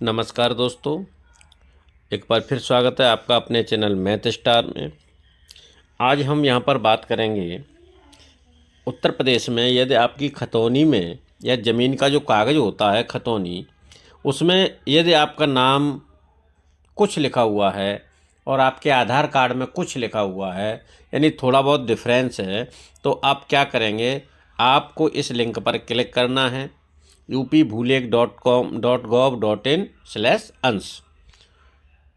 नमस्कार दोस्तों, एक बार फिर स्वागत है आपका अपने चैनल मैथ स्टार में। आज हम यहाँ पर बात करेंगे उत्तर प्रदेश में यदि आपकी खतौनी में या ज़मीन का जो कागज़ होता है खतौनी, उसमें यदि आपका नाम कुछ लिखा हुआ है और आपके आधार कार्ड में कुछ लिखा हुआ है, यानी थोड़ा बहुत डिफरेंस है, तो आप क्या करेंगे, आपको इस लिंक पर क्लिक करना है upbhulek.com.gov.in/अंश।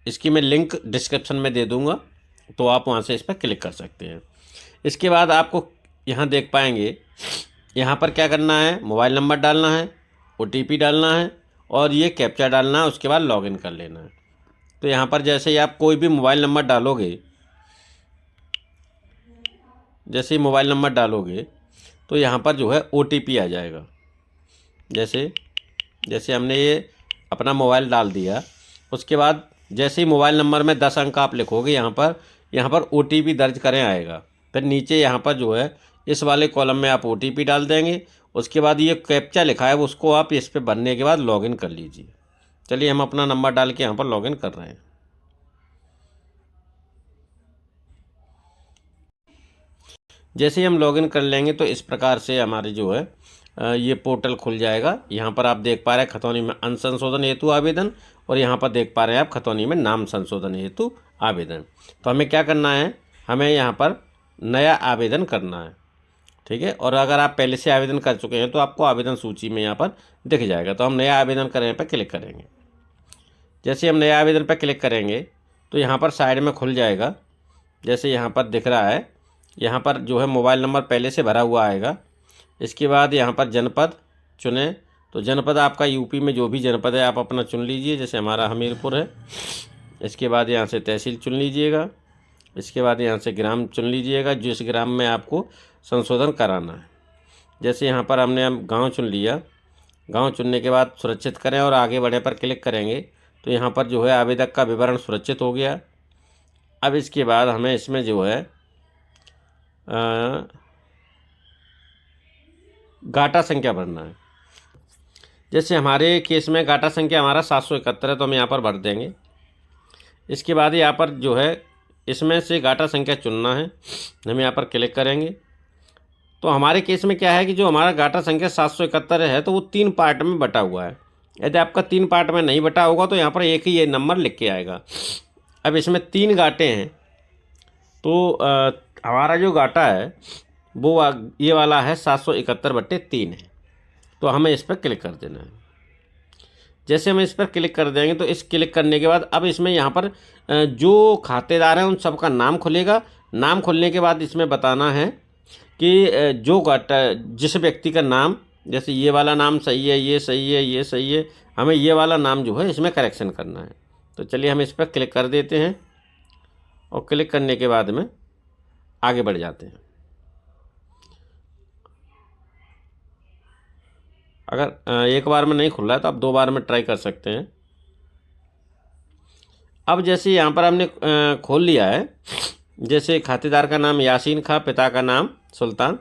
इसकी मैं लिंक डिस्क्रिप्शन में दे दूंगा, तो आप वहां से इस पर क्लिक कर सकते हैं। इसके बाद आपको यहाँ देख पाएंगे, यहाँ पर क्या करना है, मोबाइल नंबर डालना है, OTP डालना है और ये कैप्चा डालना है। उसके बाद लॉगिन कर लेना है। तो यहाँ पर जैसे ही आप कोई भी मोबाइल नंबर डालोगे, जैसे ही मोबाइल नंबर डालोगे तो यहाँ पर जो है OTP आ जाएगा। जैसे हमने ये अपना मोबाइल डाल दिया, उसके बाद जैसे ही मोबाइल नंबर में 10 अंक आप लिखोगे, यहाँ पर OTP दर्ज करें आएगा। फिर नीचे यहाँ पर जो है इस वाले कॉलम में आप OTP डाल देंगे। उसके बाद ये कैप्चा लिखा है, उसको आप इस पे भरने के बाद लॉगिन कर लीजिए। चलिए हम अपना नंबर डाल के यहाँ पर लॉगिन कर रहे हैं। जैसे ही हम लॉगिन कर लेंगे तो इस प्रकार से हमारे जो है ये पोर्टल खुल जाएगा। यहाँ पर आप देख पा रहे हैं खतौनी में अंश संशोधन हेतु आवेदन, और यहाँ पर देख पा रहे हैं आप खतौनी में नाम संशोधन हेतु आवेदन। तो हमें क्या करना है, हमें यहाँ पर नया आवेदन करना है, ठीक है। और अगर आप पहले से आवेदन कर चुके हैं तो आपको आवेदन सूची में यहाँ पर दिख जाएगा। तो हम नया आवेदन करने पर क्लिक करेंगे। जैसे हम नया आवेदन पर क्लिक करेंगे तो यहाँ पर साइड में खुल जाएगा। जैसे यहाँ पर दिख रहा है, यहाँ पर जो है मोबाइल नंबर पहले से भरा हुआ आएगा। इसके बाद यहाँ पर जनपद चुनें, तो जनपद आपका यूपी में जो भी जनपद है आप अपना चुन लीजिए। जैसे हमारा हमीरपुर है। इसके बाद यहाँ से तहसील चुन लीजिएगा। इसके बाद यहाँ से ग्राम चुन लीजिएगा, जिस ग्राम में आपको संशोधन कराना है। जैसे यहाँ पर हमने गांव चुन लिया। गांव चुनने के बाद सुरक्षित करें और आगे बढ़े पर क्लिक करेंगे तो यहाँ पर जो है आवेदक का विवरण सुरक्षित हो गया। अब इसके बाद हमें इसमें जो है गाटा संख्या भरना है। जैसे हमारे केस में गाटा संख्या हमारा 771 है, तो हम यहाँ पर भर देंगे। इसके बाद यहाँ पर जो है इसमें से गाटा संख्या चुनना है, हम यहाँ पर क्लिक करेंगे। तो हमारे केस में क्या है कि जो हमारा गाटा संख्या 771 है तो वो 3 पार्ट में बटा हुआ है। यदि आपका 3 पार्ट में नहीं बटा होगा तो यहाँ पर एक ही ये नंबर लिख के आएगा। अब इसमें 3 गाटे हैं, तो हमारा जो गाटा है वो ये वाला है 771/3 है। तो हमें इस पर क्लिक कर देना है। जैसे हम इस पर क्लिक कर देंगे तो इस क्लिक करने के बाद अब इसमें यहाँ पर जो खातेदार हैं उन सबका नाम खुलेगा। नाम खुलने के बाद इसमें बताना है कि जो गाटा जिस व्यक्ति का नाम, जैसे ये वाला नाम सही है, ये सही है, ये सही है, हमें ये वाला नाम जो है इसमें करेक्शन करना है। तो चलिए हम इस पर क्लिक कर देते हैं और क्लिक करने के बाद में आगे बढ़ जाते हैं। अगर एक बार में नहीं खुल रहा है तो आप 2 बार में ट्राई कर सकते हैं। अब जैसे यहाँ पर हमने खोल लिया है, जैसे खातेदार का नाम यासीन खां, पिता का नाम सुल्तान,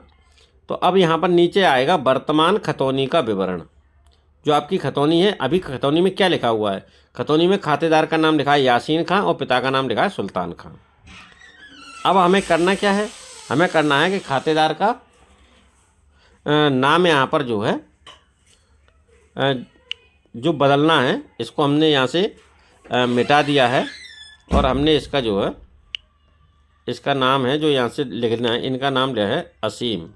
तो अब यहाँ पर नीचे आएगा वर्तमान खतौनी का विवरण। जो आपकी खतौनी है, अभी खतौनी में क्या लिखा हुआ है, खतौनी में खातेदार का नाम लिखा है यासीन खां और पिता का नाम लिखा है सुल्तान खां। अब हमें करना क्या है, हमें करना है कि खातेदार का नाम यहाँ पर जो है जो बदलना है, इसको हमने यहाँ से मिटा दिया है और हमने इसका जो है इसका नाम है जो यहाँ से लिखना है, इनका नाम लिया है असीम।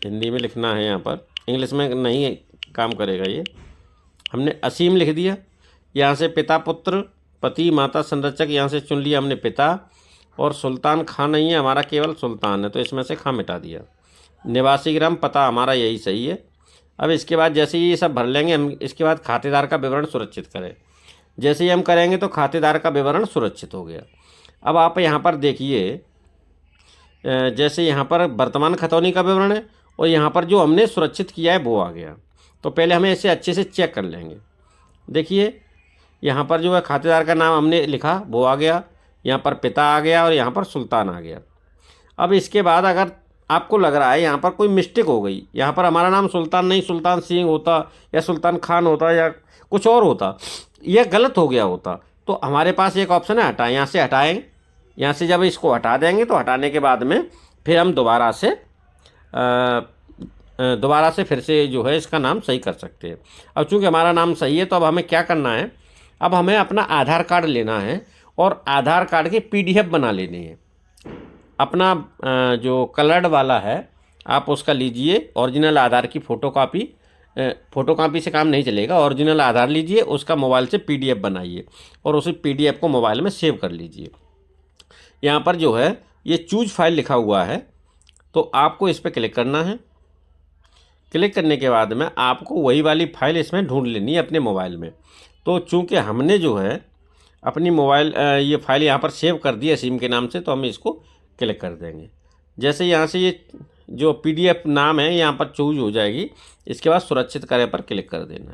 हिंदी में लिखना है, यहाँ पर इंग्लिश में नहीं काम करेगा ये। हमने असीम लिख दिया। यहाँ से पिता पुत्र पति माता संरक्षक यहाँ से चुन लिया हमने पिता, और सुल्तान खां नहीं है हमारा, केवल सुल्तान है, तो इसमें से खां मिटा दिया। निवासी ग्राम पता हमारा यही सही है। अब इसके बाद जैसे ही ये सब भर लेंगे हम, इसके बाद खातेदार का विवरण सुरक्षित करें। जैसे ही हम करेंगे तो खातेदार का विवरण सुरक्षित हो गया। अब आप यहाँ पर देखिए, जैसे यहाँ पर वर्तमान खतौनी का विवरण है और यहाँ पर जो हमने सुरक्षित किया है वो आ गया। तो पहले हमें इसे अच्छे से चेक कर लेंगे। देखिए यहाँ पर जो है खातेदार का नाम हमने लिखा वो आ गया, यहाँ पर पिता आ गया और यहाँ पर सुल्तान आ गया। अब इसके बाद अगर आपको लग रहा है यहाँ पर कोई मिस्टेक हो गई, यहाँ पर हमारा नाम सुल्तान नहीं सुल्तान सिंह होता या सुल्तान खान होता या कुछ और होता, यह गलत हो गया होता, तो हमारे पास एक ऑप्शन है हटाएं। यहाँ से हटाएं, यहाँ से जब इसको हटा देंगे तो हटाने के बाद में फिर हम दोबारा से फिर से जो है इसका नाम सही कर सकते हैं। अब चूँकि हमारा नाम सही है तो अब हमें क्या करना है, अब हमें अपना आधार कार्ड लेना है और आधार कार्ड की PDF बना लेनी है। अपना जो कलर्ड वाला है आप उसका लीजिए, ओरिजिनल आधार की फ़ोटोकॉपी से काम नहीं चलेगा, ओरिजिनल आधार लीजिए, उसका मोबाइल से PDF बनाइए और उसी PDF को मोबाइल में सेव कर लीजिए। यहाँ पर जो है ये चूज फाइल लिखा हुआ है, तो आपको इस पर क्लिक करना है। क्लिक करने के बाद में आपको वही वाली फ़ाइल इसमें ढूंढ लेनी है अपने मोबाइल में। तो चूँकि हमने जो है अपनी मोबाइल ये फ़ाइल यहाँ पर सेव कर दी है सिम के नाम से, तो हम इसको क्लिक कर देंगे। जैसे यहाँ से ये जो PDF नाम है यहाँ पर चूज हो जाएगी, इसके बाद सुरक्षित करें पर क्लिक कर देना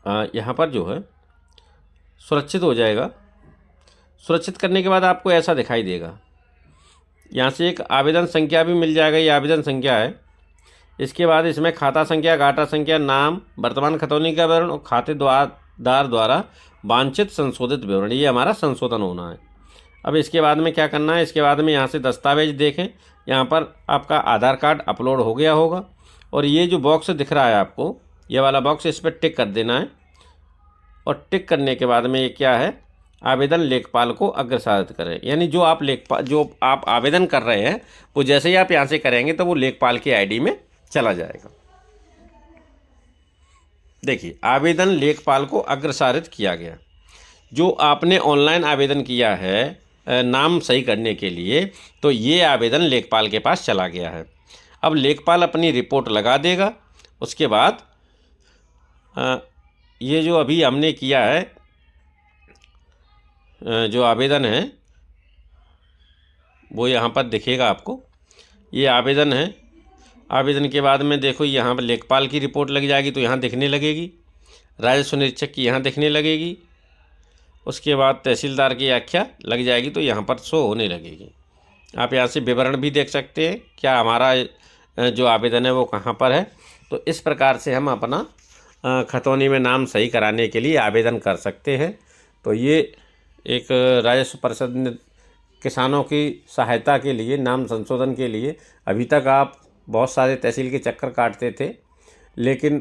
है। यहाँ पर जो है सुरक्षित हो जाएगा। सुरक्षित करने के बाद आपको ऐसा दिखाई देगा, यहाँ से एक आवेदन संख्या भी मिल जाएगा, ये आवेदन संख्या है। इसके बाद इसमें खाता संख्या, गाटा संख्या, नाम, वर्तमान खतौनी का विवरण और खातेदार द्वारा वांछित संशोधित विवरण, ये हमारा संशोधन होना है। अब इसके बाद में क्या करना है, इसके बाद में यहाँ से दस्तावेज देखें, यहाँ पर आपका आधार कार्ड अपलोड हो गया होगा और ये जो बॉक्स दिख रहा है आपको, ये वाला बॉक्स, इस पर टिक कर देना है। और टिक करने के बाद में ये क्या है, आवेदन लेखपाल को अग्रसारित करें, यानी जो आप आवेदन कर रहे हैं वो जैसे ही आप यहाँ से करेंगे तो वो लेखपाल की ID में चला जाएगा। देखिए आवेदन लेखपाल को अग्रसारित किया गया। जो आपने ऑनलाइन आवेदन किया है नाम सही करने के लिए, तो ये आवेदन लेखपाल के पास चला गया है। अब लेखपाल अपनी रिपोर्ट लगा देगा। उसके बाद ये जो अभी हमने किया है जो आवेदन है वो यहाँ पर दिखेगा आपको, ये आवेदन है। आवेदन के बाद में देखो यहाँ पर लेखपाल की रिपोर्ट लग जाएगी तो यहाँ दिखने लगेगी, राजस्व निरीक्षक की यहाँ दिखने लगेगी, उसके बाद तहसीलदार की आख्या लग जाएगी तो यहाँ पर शो होने लगेगी। आप यहाँ से विवरण भी देख सकते हैं क्या हमारा जो आवेदन है वो कहाँ पर है। तो इस प्रकार से हम अपना खतौनी में नाम सही कराने के लिए आवेदन कर सकते हैं। तो ये एक राजस्व परिषद ने किसानों की सहायता के लिए, नाम संशोधन के लिए, अभी तक आप बहुत सारे तहसील के चक्कर काटते थे, लेकिन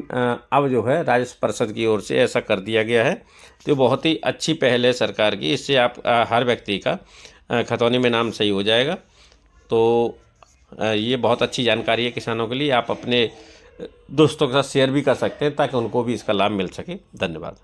अब जो है राजस्व परिषद की ओर से ऐसा कर दिया गया है। तो बहुत ही अच्छी पहल है सरकार की, इससे आप हर व्यक्ति का खतौनी में नाम सही हो जाएगा। तो ये बहुत अच्छी जानकारी है किसानों के लिए। आप अपने दोस्तों के साथ शेयर भी कर सकते हैं ताकि उनको भी इसका लाभ मिल सके। धन्यवाद।